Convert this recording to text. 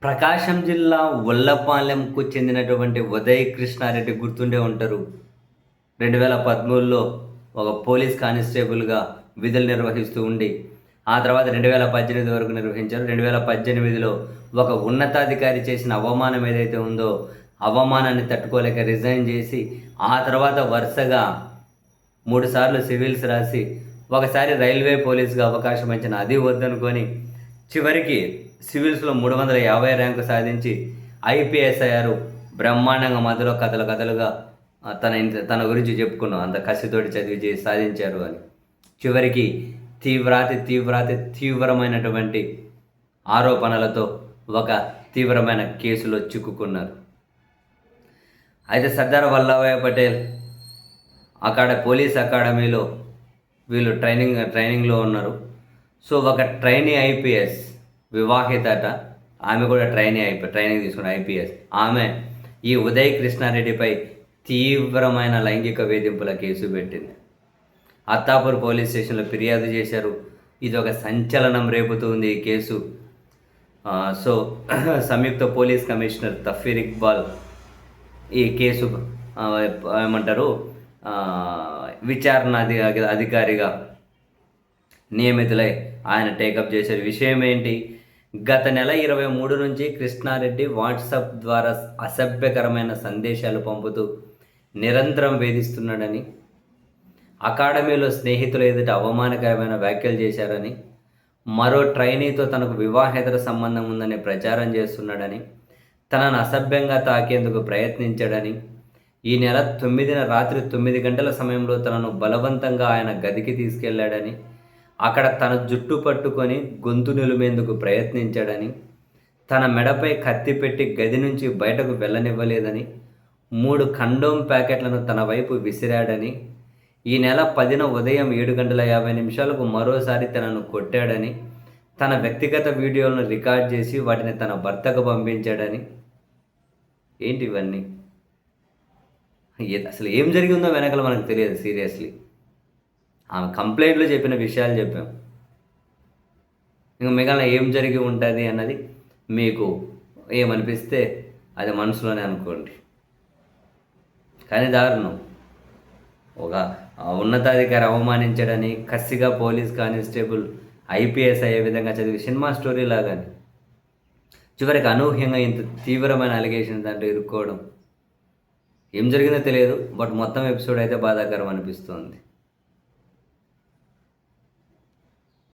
ప్రకాశం జిల్లా ఉల్లపాలెంకు చెందినటువంటి ఉదయ్ కృష్ణారెడ్డి గుర్తుండే ఉంటారు. 2013లో ఒక పోలీస్ కానిస్టేబుల్‌గా విధులు నిర్వహిస్తూ ఉండి, ఆ తర్వాత 2018 వరకు నిర్వహించారు. 2018లో ఒక ఉన్నతాధికారి చేసిన అవమానం ఏదైతే ఉందో, అవమానాన్ని తట్టుకోలేక రిజైన్ చేసి, ఆ తర్వాత వరుసగా 3 సార్లు సివిల్స్ రాసి, ఒకసారి రైల్వే పోలీస్‌గా అవకాశం వచ్చిన అది వద్దనుకొని, చివరికి సివిల్స్‌లో 350 ర్యాంకు సాధించి ఐపీఎస్ అయ్యారు. బ్రహ్మాండంగా మధ్యలో కథలు కథలుగా తన గురించి చెప్పుకున్నాం. అంత కసితోటి చదివి సాధించారు అని. చివరికి తీవ్రమైనటువంటి ఆరోపణలతో ఒక తీవ్రమైన కేసులో చిక్కుకున్నారు. అయితే సర్దార్ వల్లభాయ్ పటేల్ పోలీస్ అకాడమీలో వీళ్ళు ట్రైనింగ్‌లో ఉన్నారు. సో ఒక ట్రైనీ ఐపీఎస్ వివాహితట, ఆమె కూడా ట్రైనింగ్ తీసుకున్న ఐపీఎస్. ఆమె ఈ ఉదయ్ కృష్ణారెడ్డిపై తీవ్రమైన లైంగిక వేధింపుల కేసు పెట్టింది. అత్తాపూర్ పోలీస్ స్టేషన్లో ఫిర్యాదు చేశారు. ఇది ఒక సంచలనం రేపుతుంది ఈ కేసు. సో సంయుక్త పోలీస్ కమిషనర్ తఫీర్ ఇక్బాల్ ఈ కేసు ఏమంటారు విచారణ అధికారిగా నియమితులై ఆయన టేకప్ చేశారు. విషయం ఏంటి? గత నెల 23 నుంచి కృష్ణారెడ్డి వాట్సాప్ ద్వారా అసభ్యకరమైన సందేశాలు పంపుతూ నిరంతరం వేధిస్తున్నాడని, అకాడమీలో స్నేహితుల ఎదుట అవమానకరమైన వ్యాఖ్యలు చేశారని, మరో ట్రైనీతో తనకు వివాహేతర సంబంధం ఉందని ప్రచారం చేస్తున్నాడని, తనను అసభ్యంగా తాకేందుకు ప్రయత్నించాడని, ఈ నెల 9న రాత్రి 9 గంటల సమయంలో తనను బలవంతంగా ఆయన గదికి తీసుకెళ్లాడని, అక్కడ తన జుట్టు పట్టుకొని గొంతు నిలుమేందుకు ప్రయత్నించాడని, తన మెడపై కత్తి పెట్టి గది నుంచి బయటకు వెళ్ళనివ్వలేదని, 3 కండోమ్ ప్యాకెట్లను తన వైపు విసిరాడని, ఈ నెల 10న ఉదయం 7:50 మరోసారి తనను కొట్టాడని, తన వ్యక్తిగత వీడియోలను రికార్డ్ చేసి వాటిని తన భర్తకు పంపించాడని. ఏంటి ఇవన్నీ? అసలు ఏం జరిగిందో వెనకాల మనకు తెలియదు. సీరియస్లీ ఆమె కంప్లైంట్లో చెప్పిన విషయాలు చెప్పాం. ఇంకా మిగిలిన ఏం జరిగి ఉంటుంది అన్నది మీకు ఏమనిపిస్తే అది మనసులోనే అనుకోండి. కానీ దారుణం, ఒక ఉన్నతాధికారి అవమానించడని కసిగా పోలీస్ కానిస్టేబుల్ ఐపీఎస్ అయ్యే విధంగా చదివి సినిమా స్టోరీ లాగానే చివరికి అనూహ్యంగా ఇంత తీవ్రమైన అలిగేషన్ దాంట్లో ఇరుక్కోవడం. ఏం జరిగిందో తెలియదు, బట్ మొత్తం ఎపిసోడ్ అయితే బాధాకరం అనిపిస్తుంది.